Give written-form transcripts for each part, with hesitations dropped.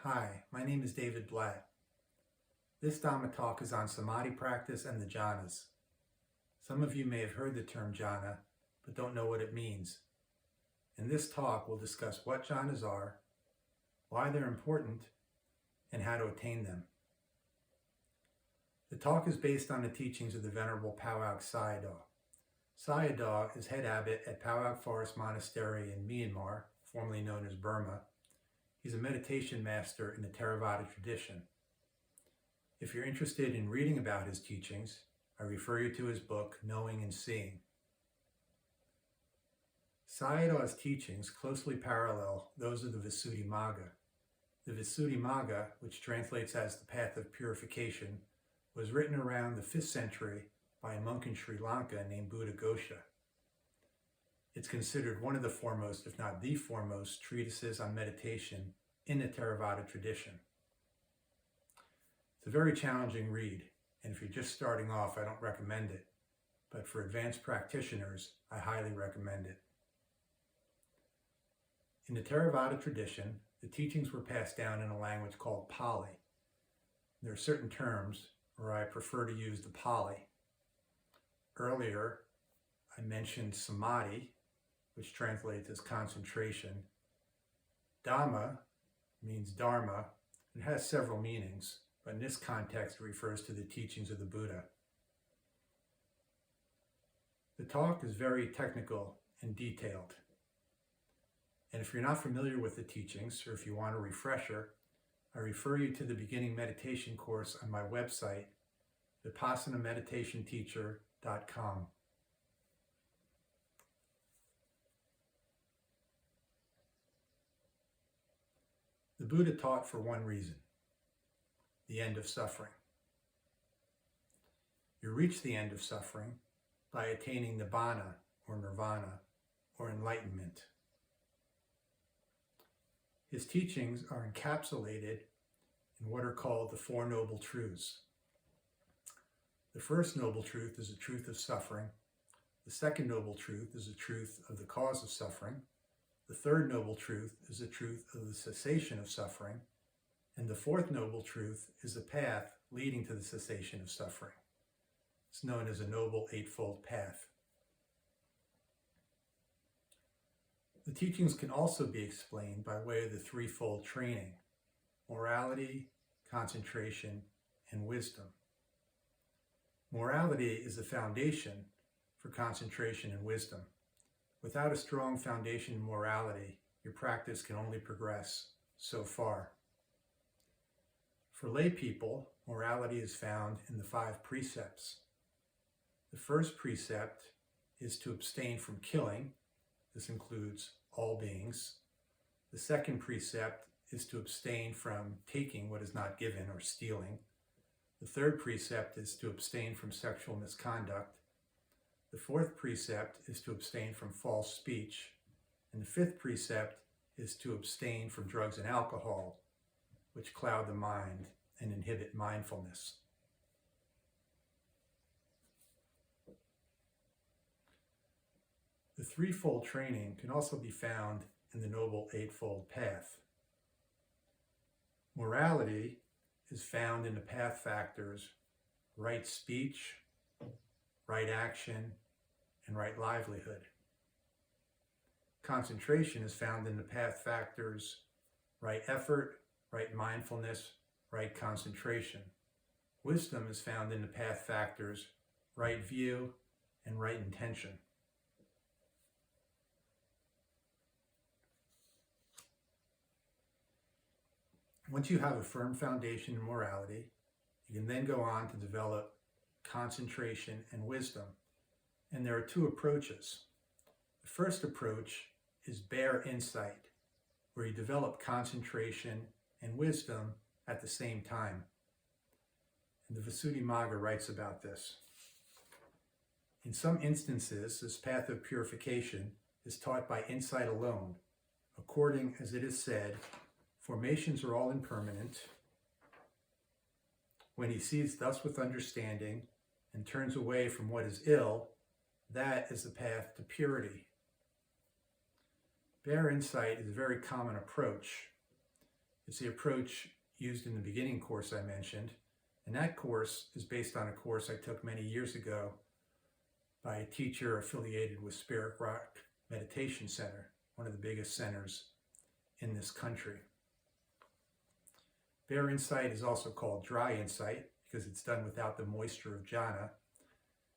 Hi, my name is David Blatt. This Dhamma talk is on Samadhi practice and the jhanas. Some of you may have heard the term jhana, but don't know what it means. In this talk, we'll discuss what jhanas are, why they're important, and how to attain them. The talk is based on the teachings of the Venerable Paugak Sayadaw. Sayadaw is head abbot at Paugak Forest Monastery in Myanmar, formerly known as Burma. He's a meditation master in the Theravada tradition. If you're interested in reading about his teachings, I refer you to his book, Knowing and Seeing. Sayadaw's teachings closely parallel those of the Visuddhimagga. The Visuddhimagga, which translates as the path of purification, was written around the 5th century by a monk in Sri Lanka named Buddhaghosa. It's considered one of the foremost, if not the foremost, treatises on meditation in the Theravada tradition. It's a very challenging read, and if you're just starting off, I don't recommend it. But for advanced practitioners, I highly recommend it. In the Theravada tradition, the teachings were passed down in a language called Pali. There are certain terms where I prefer to use the Pali. Earlier, I mentioned Samadhi, which translates as concentration. Dhamma means Dharma. It has several meanings, but in this context it refers to the teachings of the Buddha. The talk is very technical and detailed. And if you're not familiar with the teachings, or if you want a refresher, I refer you to the beginning meditation course on my website, vipassanameditationteacher.com. The Buddha taught for one reason: the end of suffering. You reach the end of suffering by attaining nibbana, or nirvana, or enlightenment. His teachings are encapsulated in what are called the Four Noble Truths. The first noble truth is the truth of suffering. The second noble truth is the truth of the cause of suffering. The third noble truth is the truth of the cessation of suffering. And the fourth noble truth is the path leading to the cessation of suffering. It's known as a Noble Eightfold Path. The teachings can also be explained by way of the threefold training: morality, concentration, and wisdom. Morality is the foundation for concentration and wisdom. Without a strong foundation in morality, your practice can only progress so far. For lay people, morality is found in the 5 precepts. The first precept is to abstain from killing. This includes all beings. The second precept is to abstain from taking what is not given or stealing. The third precept is to abstain from sexual misconduct. The fourth precept is to abstain from false speech. And the fifth precept is to abstain from drugs and alcohol, which cloud the mind and inhibit mindfulness. The threefold training can also be found in the Noble Eightfold Path. Morality is found in the path factors: right speech, right action, and right livelihood. Concentration is found in the path factors: right effort, right mindfulness, right concentration. Wisdom is found in the path factors: right view and right intention. Once you have a firm foundation in morality, you can then go on to develop concentration and wisdom. And there are 2 approaches. The first approach is bare insight, where you develop concentration and wisdom at the same time. And the Visuddhimagga writes about this. In some instances, this path of purification is taught by insight alone, according as it is said, formations are all impermanent. When he sees thus with understanding and turns away from what is ill, that is the path to purity. Bare insight is a very common approach. It's the approach used in the beginning course I mentioned, and that course is based on a course I took many years ago by a teacher affiliated with Spirit Rock Meditation Center, one of the biggest centers in this country. Bare insight is also called dry insight because it's done without the moisture of jhana.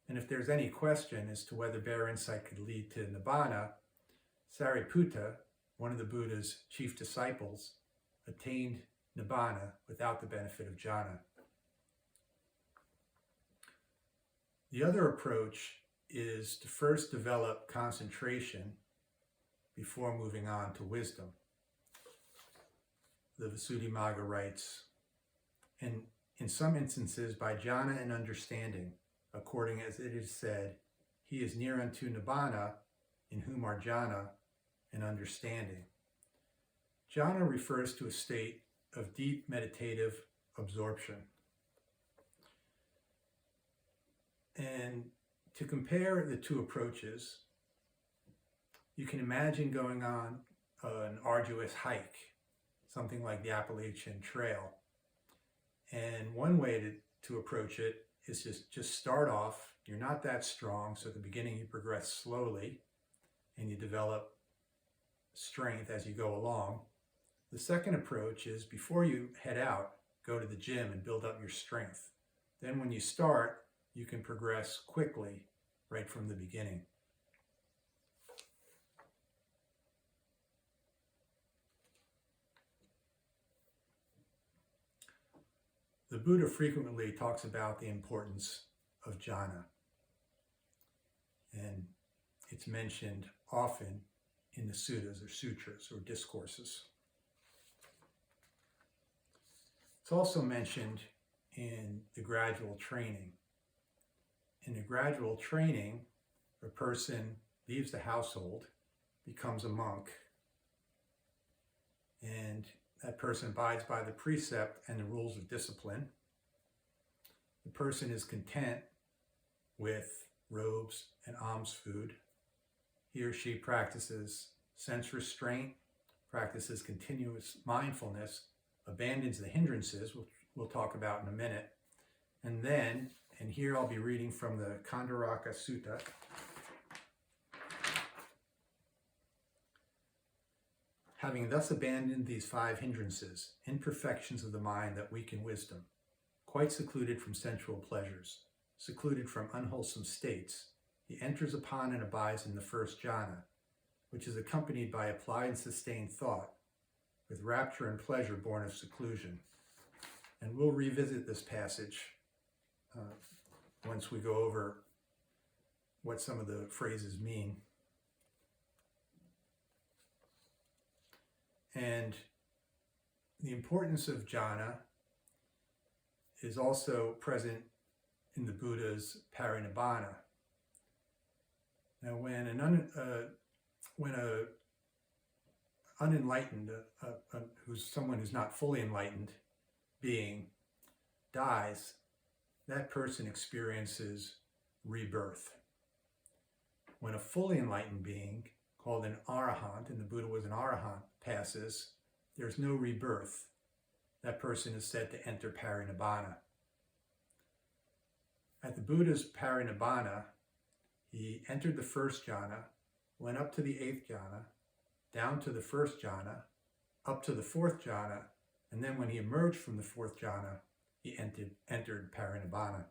And if there's any question as to whether bare insight could lead to nibbana, Sariputta, one of the Buddha's chief disciples, attained nibbana without the benefit of jhana. The other approach is to first develop concentration before moving on to wisdom. The Visuddhimagga writes, and in some instances by jhana and understanding, according as it is said, he is near unto nibbana, in whom are jhana and understanding. Jhana refers to a state of deep meditative absorption. And to compare the two approaches, you can imagine going on an arduous hike, something like the Appalachian Trail. And one way to approach it is just start off. You're not that strong, so at the beginning you progress slowly and you develop strength as you go along. The second approach is before you head out, go to the gym and build up your strength. Then when you start, you can progress quickly right from the beginning. The Buddha frequently talks about the importance of jhana, and it's mentioned often in the suttas or sutras or discourses. It's also mentioned in the gradual training. In the gradual training, a person leaves the household, becomes a monk, and that person abides by the precept and the rules of discipline. The person is content with robes and alms food. He or she practices sense restraint, practices continuous mindfulness, abandons the hindrances, which we'll talk about in a minute. And then, and here I'll be reading from the Kandaraka Sutta. Having thus abandoned these 5 hindrances, imperfections of the mind that weaken wisdom, quite secluded from sensual pleasures, secluded from unwholesome states, he enters upon and abides in the first jhana, which is accompanied by applied and sustained thought, with rapture and pleasure born of seclusion. And we'll revisit this passage once we go over what some of the phrases mean. And the importance of jhana is also present in the Buddha's parinibbana. Now, when an unenlightened, who's someone who's not fully enlightened being dies, that person experiences rebirth. When a fully enlightened being, called an arahant, and the Buddha was an arahant, passes, there's no rebirth. That person is said to enter parinibbana. At the Buddha's parinibbana, he entered the first jhana, went up to the 8th jhana, down to the first jhana, up to the 4th jhana, and then when he emerged from the 4th jhana, he entered parinibbana.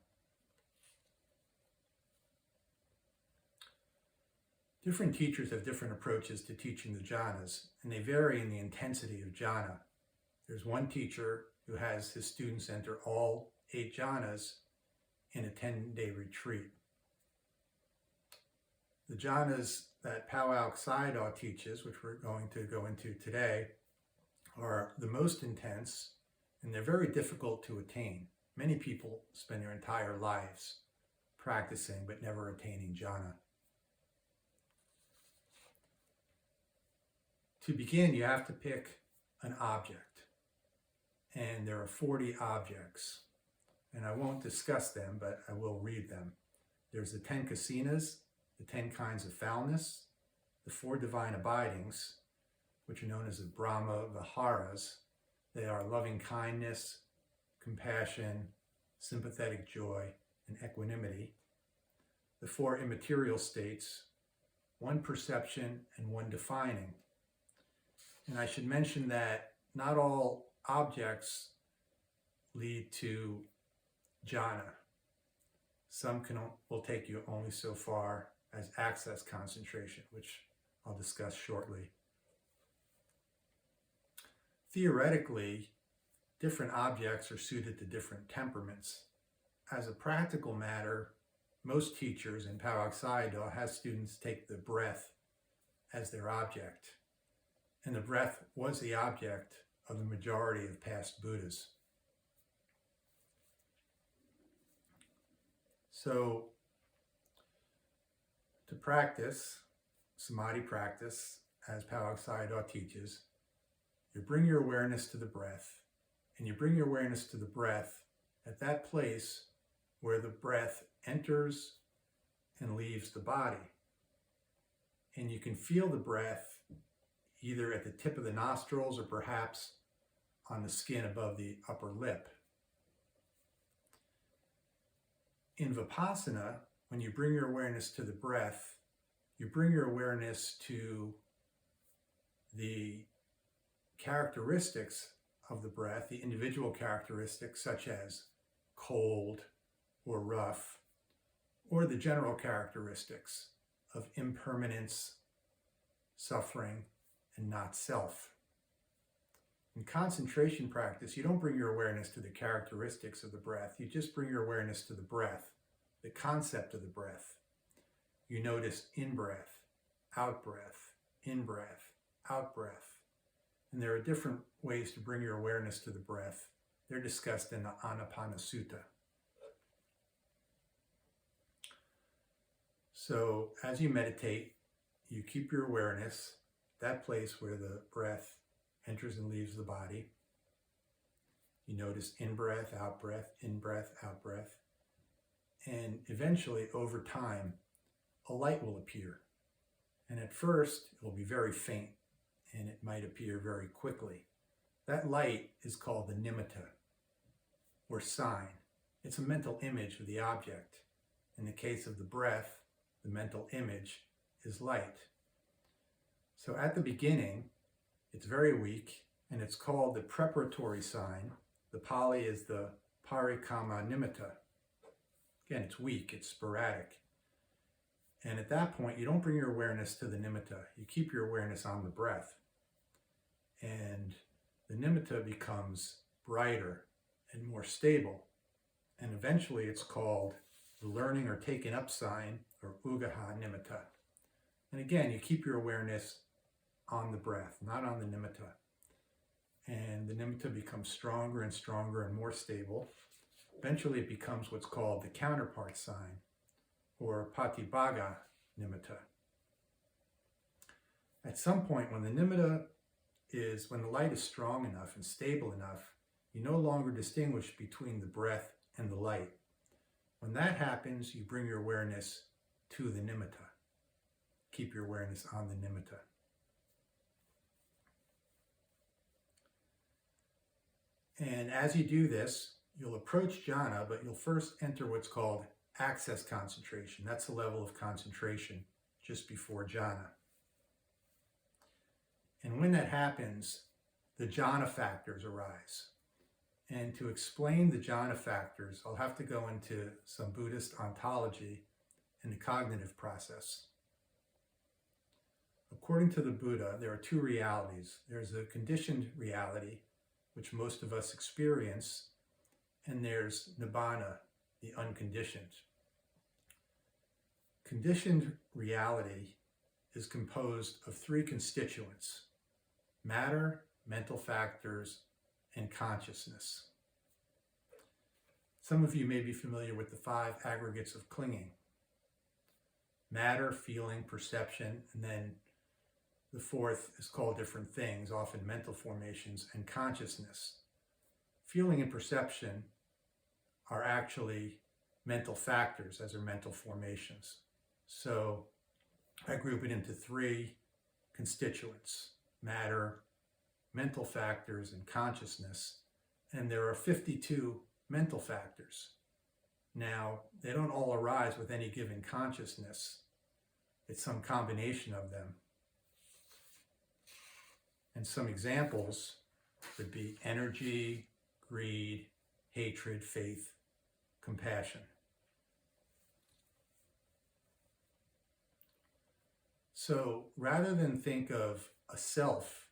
Different teachers have different approaches to teaching the jhanas, and they vary in the intensity of jhana. There's one teacher who has his students enter all 8 jhanas in a 10-day retreat. The jhanas that Paow Sayadaw teaches, which we're going to go into today, are the most intense, and they're very difficult to attain. Many people spend their entire lives practicing but never attaining jhana. To begin, you have to pick an object, and there are 40 objects, and I won't discuss them, but I will read them. There's the 10 kasinas, the 10 kinds of foulness, the 4 divine abidings, which are known as the Brahma Viharas, They are loving kindness, compassion, sympathetic joy, and equanimity. The 4 immaterial states, 1 perception and 1 defining. And I should mention that not all objects lead to jhana. Some will take you only so far as access concentration, which I'll discuss shortly. Theoretically, different objects are suited to different temperaments. As a practical matter, most teachers in Parag Sayadaw have students take the breath as their object. And the breath was the object of the majority of past Buddhas. So, to practice Samadhi practice, as Parag Sayadaw teaches, you bring your awareness to the breath, and you bring your awareness to the breath at that place where the breath enters and leaves the body. And you can feel the breath either at the tip of the nostrils or perhaps on the skin above the upper lip. In Vipassana, when you bring your awareness to the breath, you bring your awareness to the characteristics of the breath, the individual characteristics such as cold or rough, or the general characteristics of impermanence, suffering, and not self. In concentration practice, you don't bring your awareness to the characteristics of the breath, you just bring your awareness to the breath, the concept of the breath. You notice in-breath, out-breath, in-breath, out-breath. And there are different ways to bring your awareness to the breath. They're discussed in the Anapanasutta. So as you meditate, you keep your awareness, that place where the breath enters and leaves the body. You notice in-breath, out-breath, in-breath, out-breath. And eventually, over time, a light will appear. And at first, it will be very faint, and it might appear very quickly. That light is called the nimitta, or sign. It's a mental image of the object. In the case of the breath, the mental image is light. So at the beginning, it's very weak, and it's called the preparatory sign. The Pali is the parikama nimitta. Again, it's weak, it's sporadic. And at that point, you don't bring your awareness to the nimitta. You keep your awareness on the breath. And the nimitta becomes brighter and more stable. And eventually it's called the learning or taken up sign, or ugaha nimitta. And again, you keep your awareness on the breath, not on the nimitta. And the nimitta becomes stronger and stronger and more stable. Eventually it becomes what's called the counterpart sign, or patibhaga nimitta. At some point when the light is strong enough and stable enough, you no longer distinguish between the breath and the light. When that happens, you bring your awareness to the nimitta. Keep your awareness on the nimitta. And as you do this, you'll approach jhana, but you'll first enter what's called access concentration. That's the level of concentration just before jhana. And when that happens, the jhana factors arise. And to explain the jhana factors, I'll have to go into some Buddhist ontology and the cognitive process. According to the Buddha, there are 2 realities. There's a conditioned reality, which most of us experience, and there's nibbana, the unconditioned. Conditioned reality is composed of 3 constituents: matter, mental factors, and consciousness. Some of you may be familiar with the 5 aggregates of clinging: matter, feeling, perception, and then the 4th is called different things, often mental formations, and consciousness. Feeling and perception are actually mental factors, as are mental formations. So I group it into 3 constituents: matter, mental factors and consciousness, and there are 52 mental factors. Now, they don't all arise with any given consciousness. It's some combination of them. And some examples would be energy, greed, hatred, faith, compassion. So rather than think of a self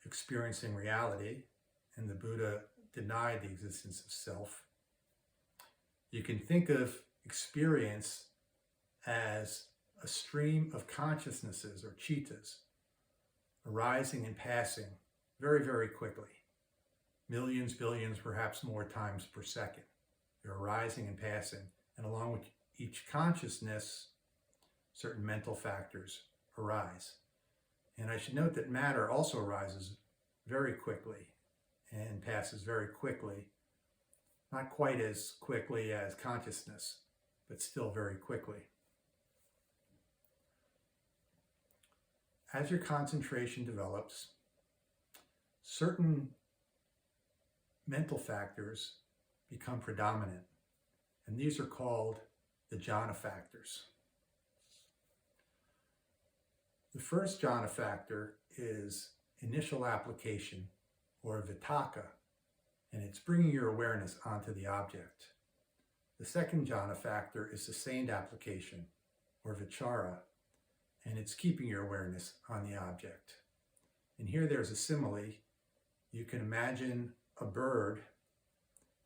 experiencing reality, and the Buddha denied the existence of self, you can think of experience as a stream of consciousnesses or cittas arising and passing very, very quickly. Millions, billions, perhaps more times per second. They're arising and passing. And along with each consciousness, certain mental factors arise. And I should note that matter also arises very quickly and passes very quickly. Not quite as quickly as consciousness, but still very quickly. As your concentration develops, certain mental factors become predominant, and these are called the jhana factors. The first jhana factor is initial application, or vitakka, and it's bringing your awareness onto the object. The second jhana factor is sustained application, or vichara, and it's keeping your awareness on the object. And here there's a simile. You can imagine a bird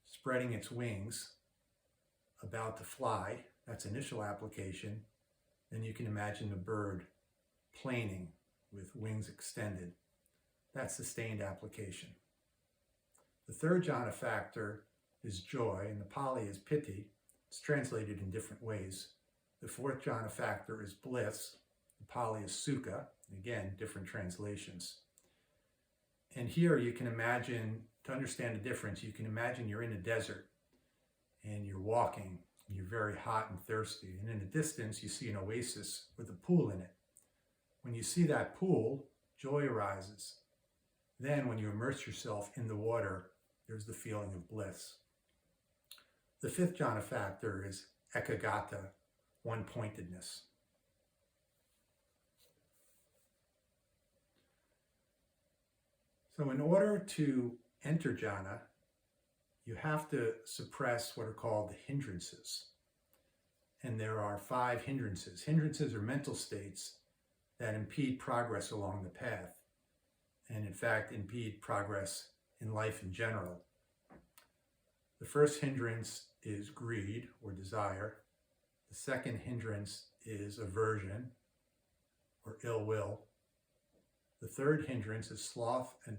spreading its wings, about to fly. That's initial application. Then you can imagine the bird planing with wings extended. That's sustained application. The third jhana factor is joy, and the Pali is piti. It's translated in different ways. The fourth jhana factor is bliss. The Pali is sukha. Again, different translations. And here you can imagine, to understand the difference, you can imagine you're in a desert and you're walking, and you're very hot and thirsty. And in the distance, you see an oasis with a pool in it. When you see that pool, joy arises. Then when you immerse yourself in the water, there's the feeling of bliss. The fifth jhana factor is ekaggata, one-pointedness. So in order to enter jhana, you have to suppress what are called the hindrances. And there are 5 hindrances. Hindrances are mental states that impede progress along the path, and in fact impede progress in life in general. The first hindrance is greed or desire. The second hindrance is aversion or ill will. The third hindrance is sloth and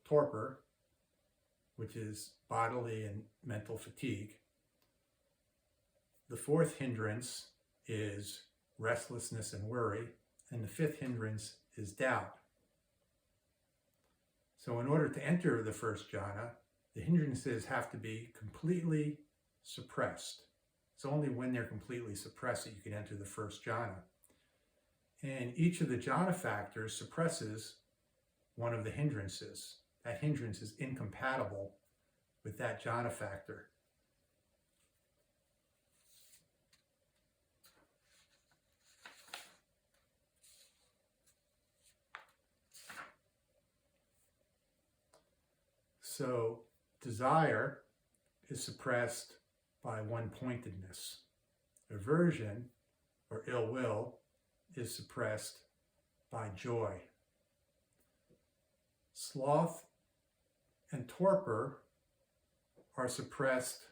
torpor, which is bodily and mental fatigue. The fourth hindrance is restlessness and worry. And the fifth hindrance is doubt. So in order to enter the first jhana, the hindrances have to be completely suppressed. It's only when they're completely suppressed that you can enter the first jhana. And each of the jhana factors suppresses one of the hindrances. That hindrance is incompatible with that jhana factor. So desire is suppressed by one-pointedness. Aversion or ill will is suppressed by joy. Sloth and torpor are suppressed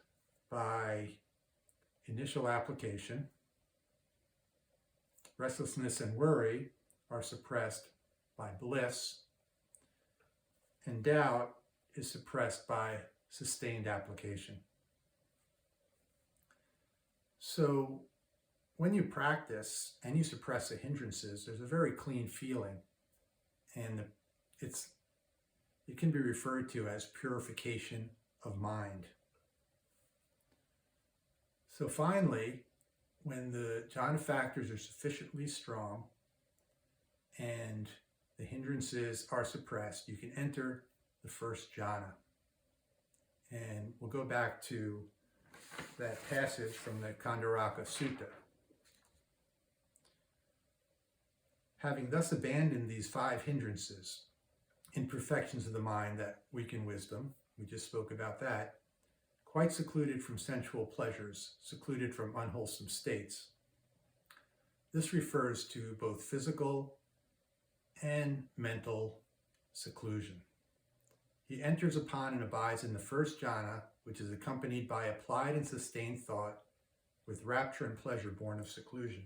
by initial application. Restlessness and worry are suppressed by bliss. And doubt is suppressed by sustained application. So when you practice and you suppress the hindrances, there's a very clean feeling, and it can be referred to as purification of mind. So finally, when the jhana factors are sufficiently strong and the hindrances are suppressed, you can enter the first jhana. And we'll go back to that passage from the Kandaraka Sutta. Having thus abandoned these 5 hindrances, imperfections of the mind that weaken wisdom, we just spoke about that, quite secluded from sensual pleasures, secluded from unwholesome states. This refers to both physical and mental seclusion. He enters upon and abides in the first jhana, which is accompanied by applied and sustained thought with rapture and pleasure born of seclusion.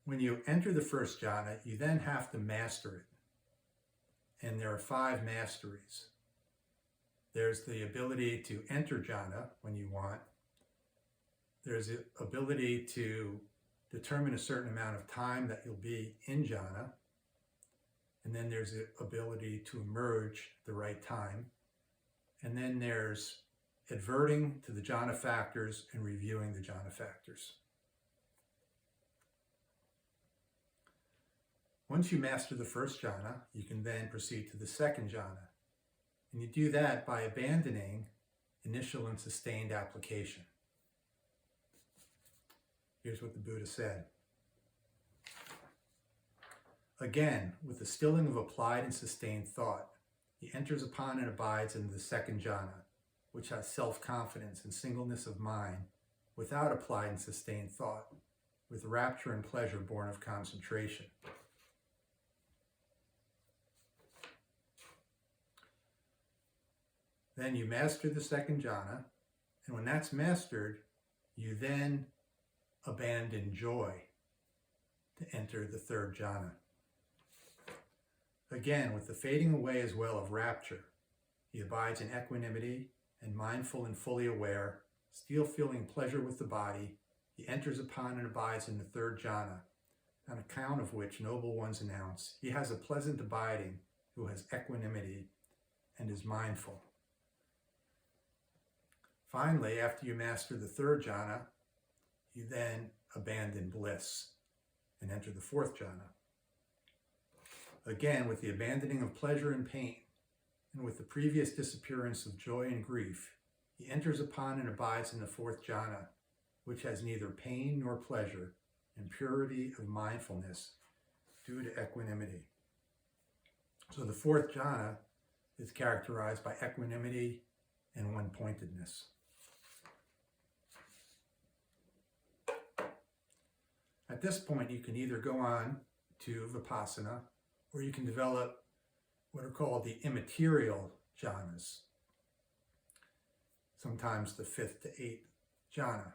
When you enter the first jhana, you then have to master it. And there are 5 masteries. There's the ability to enter jhana when you want. There's the ability to determine a certain amount of time that you'll be in jhana. And then there's the ability to emerge the right time. And then there's adverting to the jhana factors and reviewing the jhana factors. Once you master the first jhana, you can then proceed to the second jhana. And you do that by abandoning initial and sustained application. Here's what the Buddha said. Again, with the stilling of applied and sustained thought, he enters upon and abides in the second jhana, which has self-confidence and singleness of mind, without applied and sustained thought, with rapture and pleasure born of concentration. Then you master the second jhana, and when that's mastered, you then abandon joy to enter the third jhana. Again, with the fading away as well of rapture, he abides in equanimity and mindful and fully aware, still feeling pleasure with the body. He enters upon and abides in the third jhana, on account of which noble ones announce, he has a pleasant abiding who has equanimity and is mindful. Finally, after you master the third jhana, you then abandon bliss and enter the fourth jhana. Again, with the abandoning of pleasure and pain, and with the previous disappearance of joy and grief, he enters upon and abides in the fourth jhana, which has neither pain nor pleasure, and purity of mindfulness due to equanimity. So the fourth jhana is characterized by equanimity and one-pointedness. At this point, you can either go on to vipassana, or you can develop what are called the immaterial jhanas, sometimes the 5th to 8th jhana.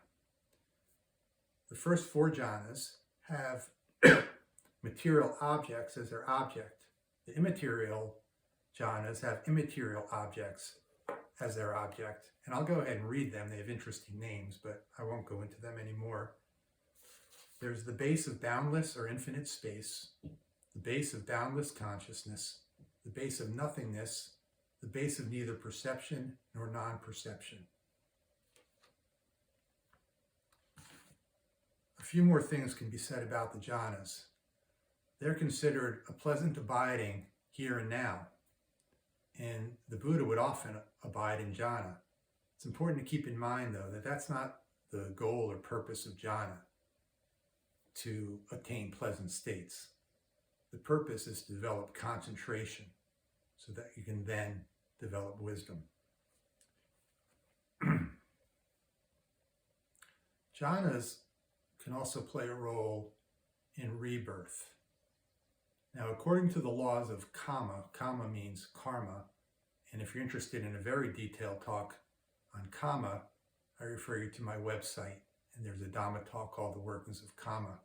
The first 4 jhanas have material objects as their object. The immaterial jhanas have immaterial objects as their object. And I'll go ahead and read them. They have interesting names, but I won't go into them anymore. There's the base of boundless or infinite space, the base of boundless consciousness, the base of nothingness, the base of neither perception nor non-perception. A few more things can be said about the jhanas. They're considered a pleasant abiding here and now, and the Buddha would often abide in jhana. It's important to keep in mind, though, that that's not the goal or purpose of jhana, to attain pleasant states. The purpose is to develop concentration so that you can then develop wisdom. Jhanas can also play a role in rebirth. Now, according to the laws of kama means karma, and if you're interested in a very detailed talk on kama, I refer you to my website, and there's a Dhamma talk called The Workings of Kama.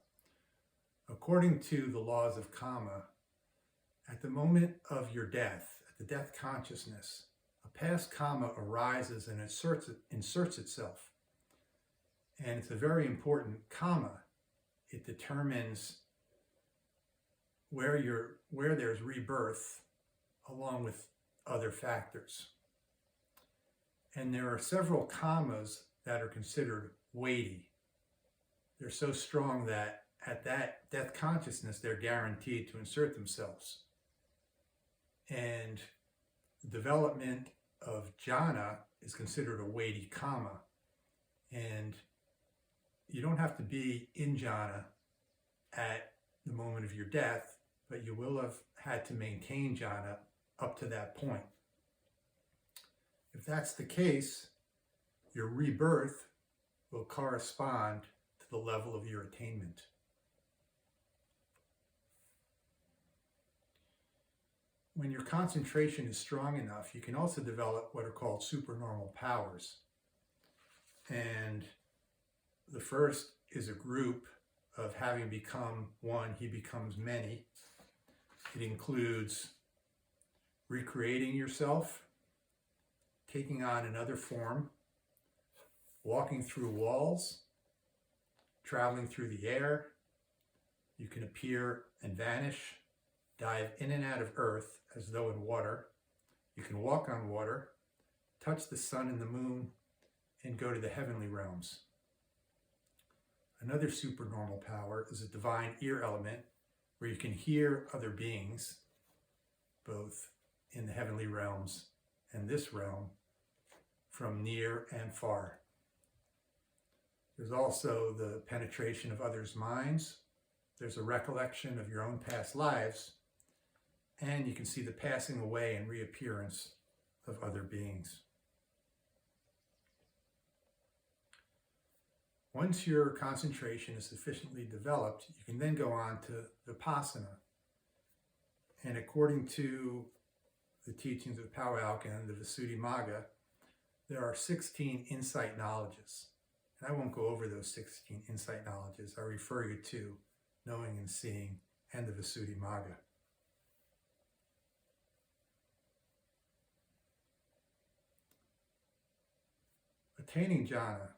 According to the laws of kama, at the moment of your death, at the death consciousness, a past kama arises and inserts itself. And it's a very important kama. It determines where there's rebirth along with other factors. And there are several kamas that are considered weighty. They're so strong that at that death consciousness, they're guaranteed to insert themselves. And the development of jhana is considered a weighty kama. And you don't have to be in jhana at the moment of your death, but you will have had to maintain jhana up to that point. If that's the case, your rebirth will correspond to the level of your attainment. When your concentration is strong enough, you can also develop what are called supernormal powers. And the first is a group of having become one, he becomes many. It includes recreating yourself, taking on another form, walking through walls, traveling through the air. You can appear and vanish, dive in and out of earth as though in water. You can walk on water, touch the sun and the moon, and go to the heavenly realms. Another supernormal power is a divine ear element where you can hear other beings, both in the heavenly realms and this realm, from near and far. There's also the penetration of others' minds. There's a recollection of your own past lives, and you can see the passing away and reappearance of other beings. Once your concentration is sufficiently developed, you can then go on to Vipassana. And according to the teachings of Powell and the Visuddhimagga, there are 16 insight knowledges. And I won't go over those 16 insight knowledges. I refer you to Knowing and Seeing and the Visuddhimagga. Attaining jhana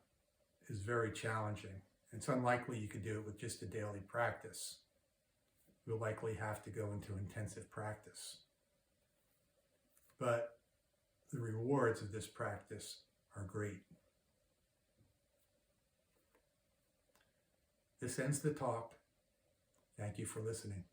is very challenging. It's unlikely you could do it with just a daily practice. You'll likely have to go into intensive practice. But the rewards of this practice are great. This ends the talk. Thank you for listening.